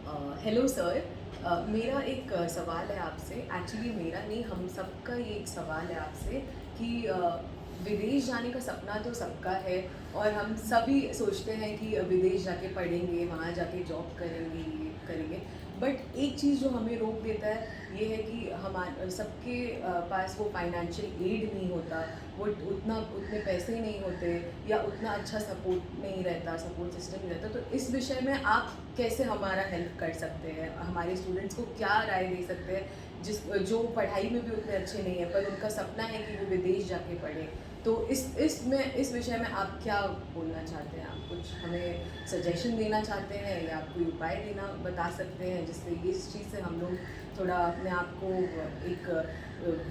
Hello sir. मेरा एक सवाल है आपसे। एक्चुअली मेरा नहीं, हम सबका ये एक सवाल है आपसे कि विदेश जाने का सपना तो सबका है और हम सभी सोचते हैं कि विदेश जाके पढ़ेंगे, वहाँ जाके जॉब करेंगे, ये करेंगे। बट एक चीज़ जो हमें रोक देता है ये है कि हमारे सबके पास वो फाइनेंशियल एड नहीं होता, वो उतने पैसे नहीं होते या उतना अच्छा सपोर्ट नहीं रहता, सपोर्ट सिस्टम नहीं रहता। तो इस विषय में आप कैसे हमारा हेल्प कर सकते हैं? हमारे स्टूडेंट्स को क्या राय दे सकते हैं जो पढ़ाई में भी उतने अच्छे नहीं है पर उनका सपना है कि वो विदेश जाके पढ़े? तो इस विषय में आप क्या बोलना चाहते हैं? आप कुछ हमें सजेशन देना चाहते हैं या आप कोई उपाय देना बता सकते हैं जिससे इस चीज़ से हम लोग थोड़ा अपने आप को एक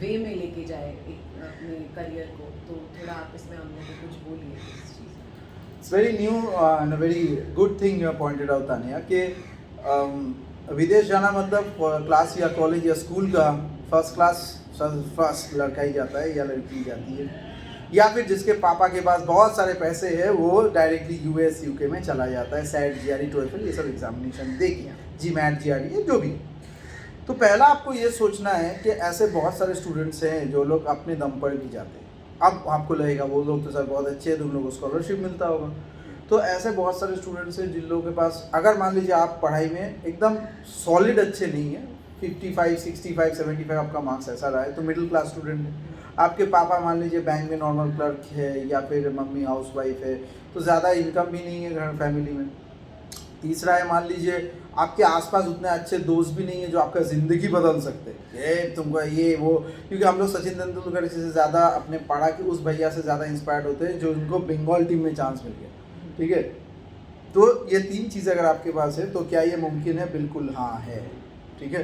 वे में लेके जाए, एक अपने करियर को? तो थोड़ा आप इसमें हम लोग को कुछ बोलिए इस चीज़ में। It's very new and a very good thing you have pointed out, Tania, कि विदेश जाना मतलब क्लास या कॉलेज या स्कूल का फर्स्ट लड़का ही जाता है या लड़की जाती है, या फिर जिसके पापा के पास बहुत सारे पैसे हैं वो डायरेक्टली यूएस यूके में चला जाता है सेट जीआरई टोएफल ये सब एग्जामिनेशन दे के, जी मैट जीआरई जो भी। तो पहला आपको ये सोचना है कि ऐसे बहुत सारे स्टूडेंट्स हैं जो लोग अपने दम पर भी जाते हैं। अब आपको लगेगा वो लोग तो सर बहुत अच्छे हैं, तो उन लोगों को स्कॉलरशिप मिलता होगा। तो ऐसे बहुत सारे स्टूडेंट्स हैं जिन लोगों के पास, अगर मान लीजिए आप पढ़ाई में एकदम सॉलिड अच्छे नहीं हैं, 55 65 75 आपका मार्क्स ऐसा रहा है, तो मिडिल क्लास स्टूडेंट है। आपके पापा मान लीजिए बैंक में नॉर्मल क्लर्क है या फिर मम्मी हाउसवाइफ है, तो ज़्यादा इनकम भी नहीं है घर फैमिली में। तीसरा है, मान लीजिए आपके आसपास उतने अच्छे दोस्त भी नहीं है जो आपका ज़िंदगी बदल सकते हैं, ये तुमको ये वो, क्योंकि हम लोग सचिन तेंदुलकर से ज़्यादा अपने पढ़ा के उस भैया से ज़्यादा इंस्पायर्ड होते हैं जो उनको बंगाल टीम में चांस मिल गया। ठीक है, तो ये तीन चीज़ें अगर आपके पास है तो क्या ये मुमकिन है? बिल्कुल हाँ है। ठीक है,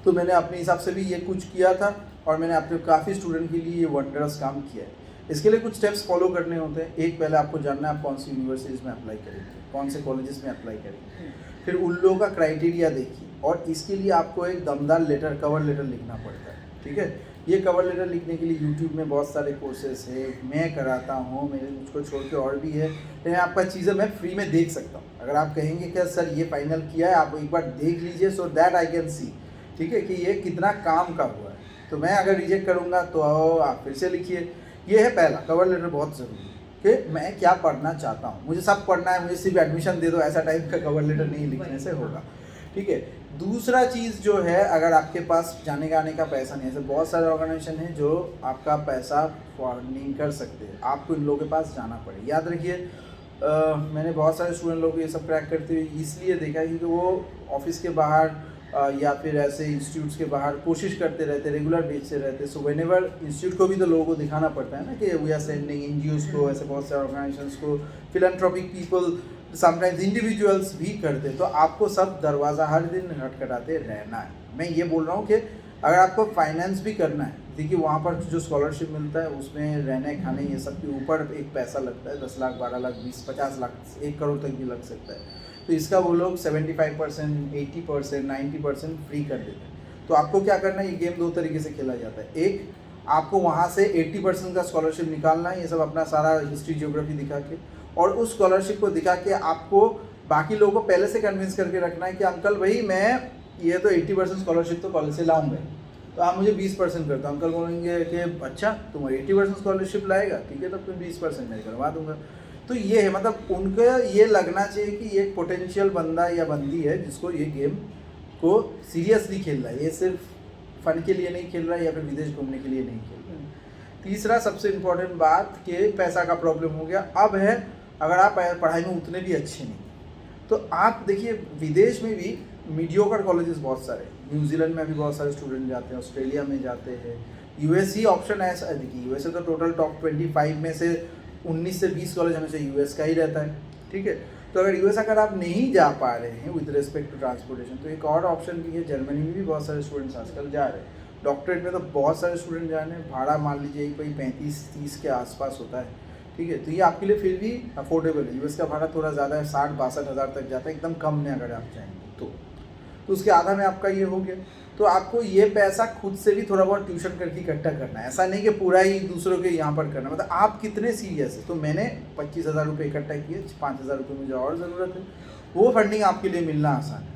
तो मैंने अपने हिसाब से भी ये कुछ किया था और मैंने अपने काफ़ी स्टूडेंट के लिए ये वंडरस काम किया है। इसके लिए कुछ स्टेप्स फॉलो करने होते हैं। एक, पहले आपको जानना है आप कौन सी यूनिवर्सिटीज़ में अप्लाई करेंगे, कौन से कॉलेजेस में अप्लाई करेंगे। फिर उन लोगों का क्राइटेरिया देखिए, और इसके लिए आपको एक दमदार लेटर, कवर लेटर लिखना पड़ता है। ठीक है, ये कवर लेटर लिखने के लिए यूट्यूब में बहुत सारे कोर्सेस है, मैं कराता हूँ, मेरे मुझको छोड़ के और भी है, लेकिन आपका चीज़ें मैं फ्री में देख सकता हूँ। अगर आप कहेंगे कि सर ये फाइनल किया है, आप एक बार देख लीजिए so that I can see, ठीक है, कि ये कितना काम का हुआ है। तो मैं अगर रिजेक्ट करूँगा तो आप फिर से लिखिए। ये है पहला, कवर लेटर बहुत ज़रूरी है कि मैं क्या पढ़ना चाहता हूँ, मुझे सब पढ़ना है, मुझे सिर्फ एडमिशन दे दो, ऐसा टाइप का कवर लेटर नहीं लिखने से होगा। ठीक है, दूसरा चीज़ जो है, अगर आपके पास जाने का आने का पैसा नहीं है, ऐसे बहुत सारे ऑर्गेनाइजेशन हैं जो आपका पैसा फॉर्निंग कर सकते हैं, आपको इन लोगों के पास जाना पड़े। याद रखिए, मैंने बहुत सारे स्टूडेंट लोग ये सब क्रैक करते हुए इसलिए देखा है क्योंकि वो ऑफिस के बाहर या फिर ऐसे इंस्टीट्यूट्स के बाहर कोशिश करते रहते, रेगुलर बेचते रहते। सो व्हेनेवर इंस्टीट्यूट को भी तो लोगों को दिखाना पड़ता है ना कि वी आर सेंडिंग एनजीओज को, ऐसे बहुत सारे ऑर्गेनाइजेशंस को, फिलैंथ्रोपिक पीपल, समटाइम्स इंडिविजुअल्स भी करते। तो आपको सब दरवाज़ा हर दिन खटखटाते रहना है। मैं ये बोल रहा हूँ कि अगर आपको फाइनेंस भी करना है, देखिए वहाँ पर जो स्कॉलरशिप मिलता है उसमें रहने खाने ये सब के ऊपर एक पैसा लगता है, 10 लाख 12 लाख 20 50 लाख 1 करोड़ तक भी लग सकता है। तो इसका वो लोग 75% 80% 90% फ्री कर देते हैं। तो आपको क्या करना है, ये गेम दो तरीके से खेला जाता है। एक, आपको वहाँ से 80% का स्कॉलरशिप निकालना है, ये सब अपना सारा हिस्ट्री जियोग्राफी दिखा के, और उस स्कॉलरशिप को दिखा के आपको बाकी लोगों को पहले से कन्विंस करके रखना है कि अंकल भाई मैं ये तो 80% स्कॉलरशिप तो कॉलेज से लाऊंगा, तो आप मुझे 20% कर दो। अंकल बोलेंगे कि अच्छा तुम 80% स्कॉलरशिप लाएगा, ठीक है, तब तुम 20% मैं करवा दूंगा। तो ये है, मतलब उनका ये लगना चाहिए कि ये एक पोटेंशियल बंदा या बंदी है जिसको ये गेम को सीरियसली खेल रहा है, ये सिर्फ फन के लिए नहीं खेल रहा है या फिर विदेश घूमने के लिए नहीं खेल रहा है। तीसरा सबसे इम्पोर्टेंट बात कि पैसा का प्रॉब्लम हो गया। अब है, अगर आप पढ़ाई में उतने भी अच्छे नहीं तो आप देखिए विदेश में भी मीडियोकर कॉलेजेस बहुत सारे, न्यूजीलैंड में भी बहुत सारे स्टूडेंट जाते हैं, ऑस्ट्रेलिया में जाते हैं, यूएस ही ऑप्शन है ऐसा। देखिए यूएस तो टोटल टॉप 25 में से 19 से 20 कॉलेज हमेशा यूएस का ही रहता है। ठीक है, तो अगर यूएस अगर आप नहीं जा पा रहे हैं विद रिस्पेक्ट टू ट्रांसपोर्टेशन, तो एक और ऑप्शन भी है, जर्मनी में भी बहुत सारे स्टूडेंट्स आजकल जा रहे हैं। डॉक्टरेट में तो बहुत सारे स्टूडेंट जा रहे हैं, भाड़ा मान लीजिए कोई 35-30 के आसपास होता है। ठीक है, तो ये आपके लिए फिर भी अफोर्डेबल है। यूएस का भाड़ा थोड़ा ज़्यादा है, 60-62 हज़ार तक जाता है, एकदम कम में अगर आप चाहेंगे तो उसके आधा में आपका ये हो गया। तो आपको ये पैसा खुद से भी थोड़ा बहुत ट्यूशन करके इकट्ठा करना है, ऐसा नहीं कि पूरा ही दूसरों के यहाँ पर करना। मतलब आप कितने सीरियस है। तो मैंने 25,000 रुपये इकट्ठा किए, 5,000 रुपये मुझे और ज़रूरत है, वो फंडिंग आपके लिए मिलना आसान है।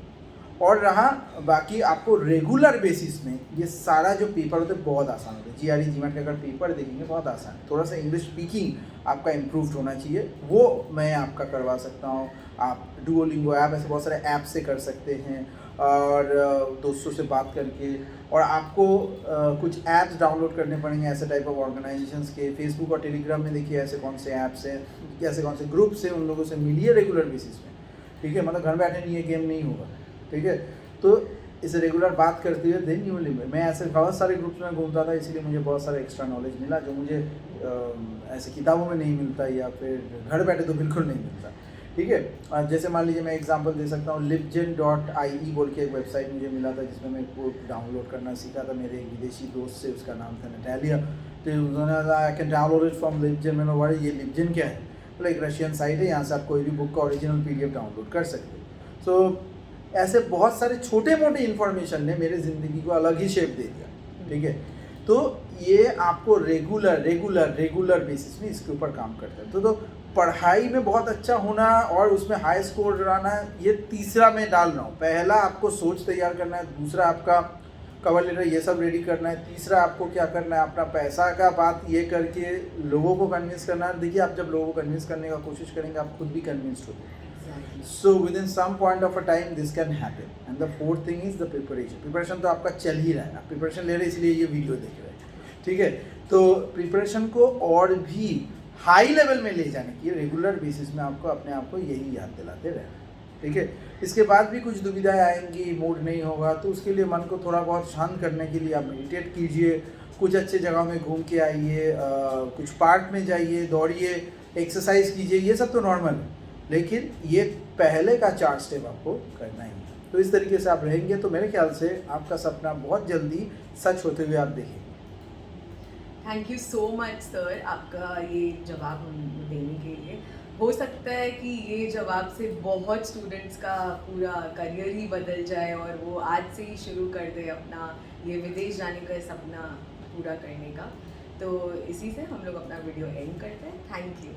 और रहा बाकी आपको रेगुलर बेसिस में ये सारा जो पेपर होते हैं बहुत आसान होते हैं। GRE GMAT का अगर पेपर देखेंगे बहुत आसान है, थोड़ा सा इंग्लिश स्पीकिंग आपका इम्प्रूव होना चाहिए, वो मैं आपका करवा सकता हूँ। आप डुओलिंगो ऐप, ऐसे बहुत सारे ऐप से कर सकते हैं, और दोस्तों से बात करके, और आपको कुछ ऐप्स डाउनलोड करने पड़ेंगे ऐसे टाइप ऑफ ऑर्गेनाइजेशंस के। फेसबुक और टेलीग्राम में देखिए ऐसे कौन से ऐप्स हैं, ऐसे कौन से ग्रुप्स हैं, उन लोगों से मिलिए रेगुलर बेसिस में, ठीक है। मतलब घर बैठे नहीं, ये गेम नहीं होगा, ठीक है। तो इसे रेगुलर बात करते हुए देन यू लिमिट, मैं ऐसे बहुत सारे ग्रुप्स में घूमता था, इसलिए मुझे बहुत सारा एक्स्ट्रा नॉलेज मिला जो मुझे ऐसे किताबों में नहीं मिलता, या फिर घर बैठे तो बिल्कुल नहीं मिलता, ठीक है। जैसे मान लीजिए मैं एग्जांपल दे सकता हूँ, libgen.ie बोल के एक वेबसाइट मुझे मिला था, जिसमें मैं कोड डाउनलोड करना सीखा था मेरे एक विदेशी दोस्त से, उसका नाम था नटालिया। तो उन्होंने I can download it from libgen। मैंने बोला ये libgen क्या है? बोला एक रशियन साइट है, यहाँ से आप कोई भी बुक का ओरिजिनल PDF डाउनलोड कर सकते हो। सो ऐसे बहुत सारे छोटे मोटे इन्फॉर्मेशन ने मेरे ज़िंदगी को अलग ही शेप दे दिया, ठीक है। तो ये आपको रेगुलर बेसिस में इसके ऊपर काम करते हैं। तो पढ़ाई में बहुत अच्छा होना और उसमें हाई स्कोर लाना, ये तीसरा मैं डाल रहा हूँ। पहला आपको सोच तैयार करना है, दूसरा आपका कवर लेटर ये सब रेडी करना है, तीसरा आपको क्या करना है, अपना पैसा का बात ये करके लोगों को कन्विंस करना है। देखिए आप जब लोगों को कन्विंस करने का कोशिश करेंगे, आप खुद भी कन्विंस्ड होते हैं। So within some point of a time this can happen, and the fourth thing is the preparation. Preparation तो आपका चल ही रहा है, आप प्रिपरेशन ले रहे हैं इसलिए ये वीडियो देख रहे हैं, ठीक है। तो प्रिपरेशन को और भी हाई लेवल में ले जाने की रेगुलर बेसिस में आपको अपने आप को यही याद दिलाते रहना, ठीक है। इसके बाद भी कुछ दुविधाएं आएंगी, मूड नहीं होगा, तो उसके लिए मन को थोड़ा बहुत शांत करने के लिए आप मेडिटेट कीजिए, कुछ अच्छे जगह में घूम के आइए, कुछ पार्क में जाइए, दौड़िए, एक्सरसाइज कीजिए, ये सब तो नॉर्मल है, लेकिन ये पहले का 4 स्टेप आपको करना ही है। तो इस तरीके से आप रहेंगे तो मेरे ख्याल से आपका सपना बहुत जल्दी सच होते हुए आप देखेंगे। Thank you so much sir, आपका ये जवाब देने के लिए। हो सकता है कि ये जवाब से बहुत स्टूडेंट्स का पूरा करियर ही बदल जाए और वो आज से ही शुरू कर दे अपना ये विदेश जाने का सपना पूरा करने का। तो इसी से हम लोग अपना वीडियो एंड करते हैं। Thank you.